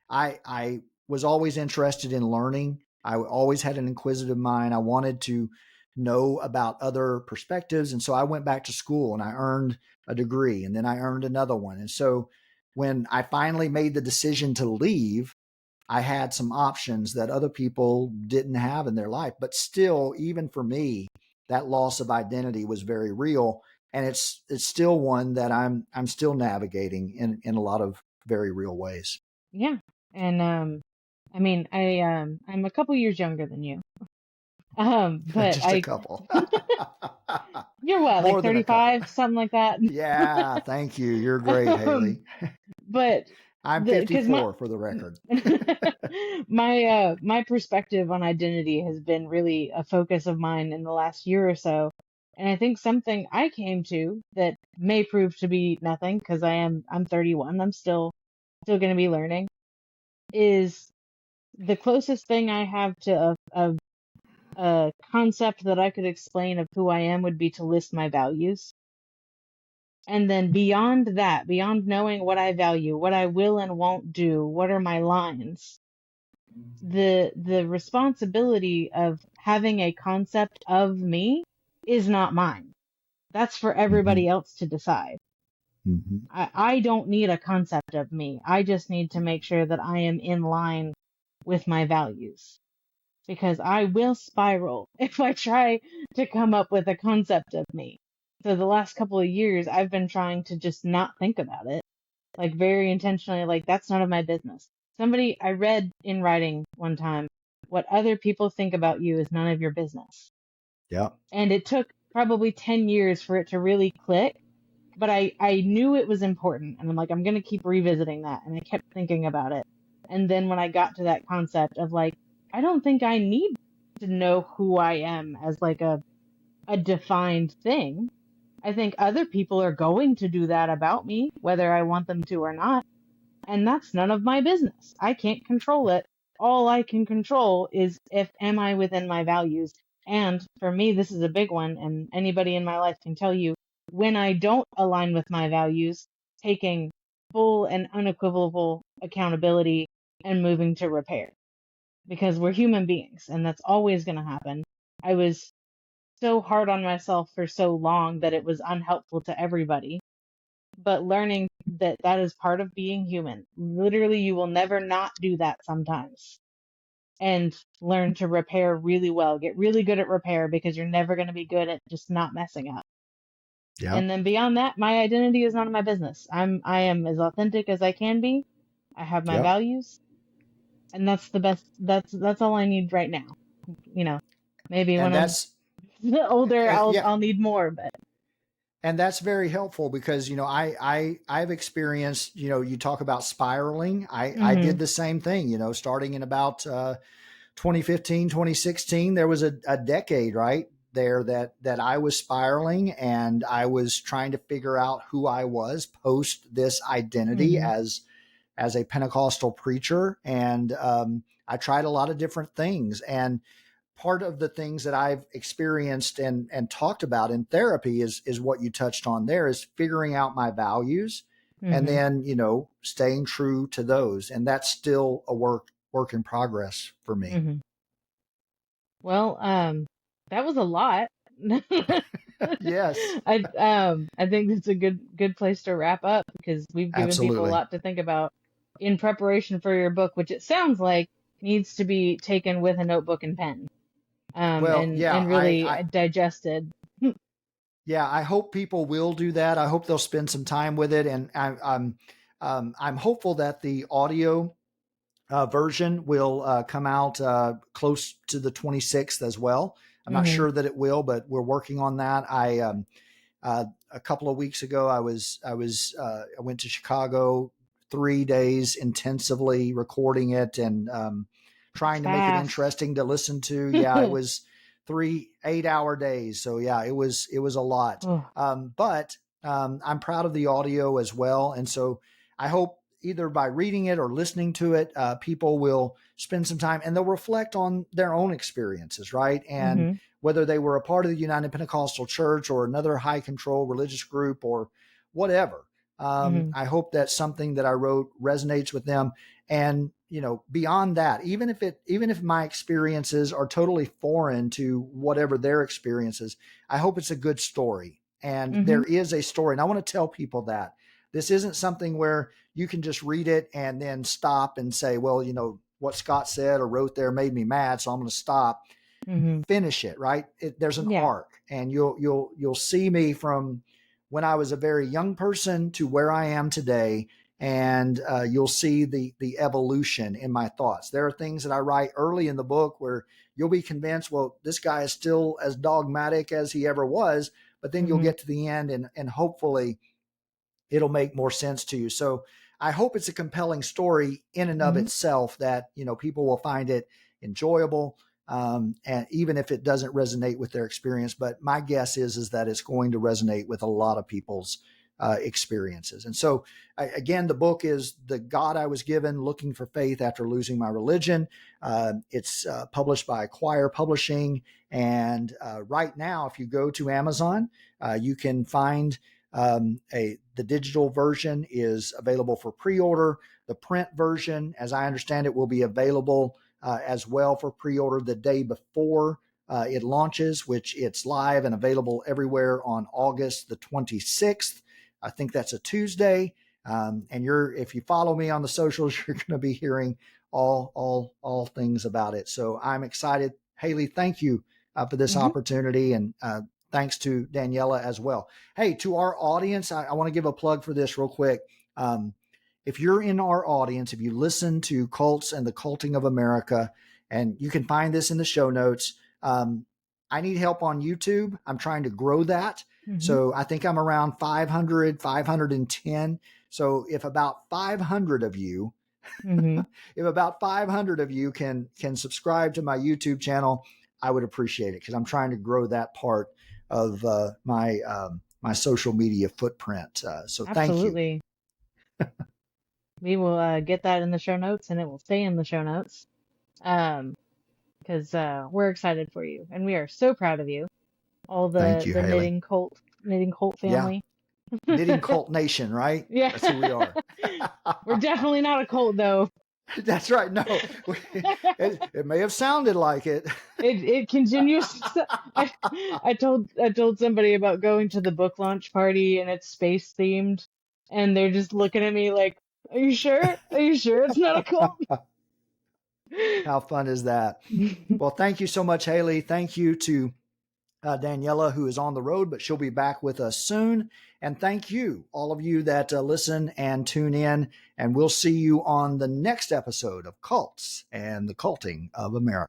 I was always interested in learning. I always had an inquisitive mind. I wanted to know about other perspectives. And so I went back to school and I earned a degree, and then I earned another one. And so when I finally made the decision to leave, I had some options that other people didn't have in their life. But still, even for me, that loss of identity was very real. And it's still one that I'm still navigating in a lot of very real ways. Yeah. And I mean, I'm a couple years younger than you. But Just a couple. you're what, like More than a couple. 35, something like that. Yeah, thank you. You're great, Um, Haley. but I'm because my 54 for the record. my perspective on identity has been really a focus of mine in the last year or so. And I think something I came to that may prove to be nothing, because I'm 31, I'm still going to be learning, is the closest thing I have to a concept that I could explain of who I am would be to list my values. And then beyond that, beyond knowing what I value, what I will and won't do, what are my lines, the responsibility of having a concept of me is not mine. That's for Mm-hmm. everybody else to decide. Mm-hmm. I don't need a concept of me. I just need to make sure that I am in line with my values. because I will spiral if I try to come up with a concept of me. So the last couple of years, I've been trying to just not think about it, like very intentionally, like that's none of my business. I read in writing one time, what other people think about you is none of your business. Yeah. And it took probably 10 years for it to really click, but I knew it was important. And I'm like, I'm going to keep revisiting that. And I kept thinking about it. And then when I got to that concept of like, I don't think I need to know who I am as like a defined thing. I think other people are going to do that about me, whether I want them to or not. And that's none of my business. I can't control it. All I can control is if am I within my values. And for me, this is a big one, and anybody in my life can tell you when I don't align with my values, taking full and unequivocal accountability and moving to repair. Because we're human beings, and that's always going to happen. I was so hard on myself for so long that it was unhelpful to everybody, but learning that that is part of being human. Literally, you will never not do that sometimes. And learn to repair really well. Get really good at repair because you're never going to be good at just not messing up. Yeah. And then beyond that, my identity is none of my business. I am as authentic as I can be. I have my Yeah. values, and that's the best. That's all I need right now. You know, maybe when And I'm that's, older, yeah. I'll need more. But And that's very helpful because, I've experienced, you talk about spiraling. I did mhm, the same thing, starting in about 2015, 2016. There was a decade right there that I was spiraling, and I was trying to figure out who I was post this identity mhm, as a Pentecostal preacher. And I tried a lot of different things. And part of the things that I've experienced and talked about in therapy is what you touched on there, is figuring out my values, and mhm, then, staying true to those. And that's still a work in progress for me. mhm. Well, that was a lot. Yes, I think it's a good place to wrap up because we've given people a absolutely. lot to think about in preparation for your book, which it sounds like needs to be taken with a notebook and pen, Well, yeah, and really digested. yeah, I hope people will do that. I hope they'll spend some time with it. And I'm hopeful that the audio version will come out close to the 26th as well. I'm not Hmm. sure that it will, but we're working on that. A couple of weeks ago, I went to Chicago 3 days intensively recording it, and That's trying to make it fast. interesting to listen to. Yeah, it was 3 8-hour days. So yeah, it was a lot. Oh, But I'm proud of the audio as well. And so I hope either by reading it or listening to it, people will spend some time and they'll reflect on their own experiences, right? And hmm, whether they were a part of the United Pentecostal Church or another high control religious group or whatever. hmm, I hope that something that I wrote resonates with them. And, beyond that, even if my experiences are totally foreign to whatever their experiences, I hope it's a good story. And hmm, there is a story. And I want to tell people that this isn't something where you can just read it and then stop and say, well, what Scott said or wrote there made me mad, so I'm going to stop. hmm. Finish it, right? There's an Yeah. arc, and you'll see me from when I was a very young person to where I am today, and you'll see the evolution in my thoughts. There are things that I write early in the book where you'll be convinced, well, this guy is still as dogmatic as he ever was, but then you'll Hmm, get to the end, and hopefully it'll make more sense to you. So I hope it's a compelling story in and of hmm, itself that, people will find it enjoyable. And even if it doesn't resonate with their experience, but my guess is that it's going to resonate with a lot of people's experiences. And so, again, the book is The God I Was Given, Looking for Faith After Losing My Religion. It's published by Acquire Publishing. And right now, if you go to Amazon, you can find the digital version is available for pre-order. The print version, as I understand it, will be available as well for pre-order the day before it launches, which it's live and available everywhere on August the 26th. I think that's a Tuesday. And if you follow me on the socials, you're going to be hearing all things about it. So I'm excited. Haley, thank you for this Hmm. opportunity, and thanks to Daniella as well. Hey, to our audience, I want to give a plug for this real quick. If you're in our audience, if you listen to Cults and the Culting of America, and you can find this in the show notes, I need help on YouTube. I'm trying to grow that. Hmm. So I think I'm around 500, 510. So if about 500 of you, Hmm. if about 500 of you can subscribe to my YouTube channel, I would appreciate it because I'm trying to grow that part of my social media footprint. So thank you. Absolutely. We will get that in the show notes, and it will stay in the show notes. Um, because we're excited for you, and we are so proud of you. All Thank you, the Haley. knitting cult Yeah, family. knitting cult nation, right? Yeah. That's who we are. We're definitely not a cult though. That's right. No, it may have sounded like it. It continues. I I told somebody about going to the book launch party and it's space themed, and they're just looking at me like, "Are you sure? Are you sure it's not a cult?" How fun is that? Well, thank you so much, Haley. Thank you to Daniella, who is on the road, but she'll be back with us soon. And thank you, all of you that listen and tune in. And we'll see you on the next episode of Cults and the Culting of America.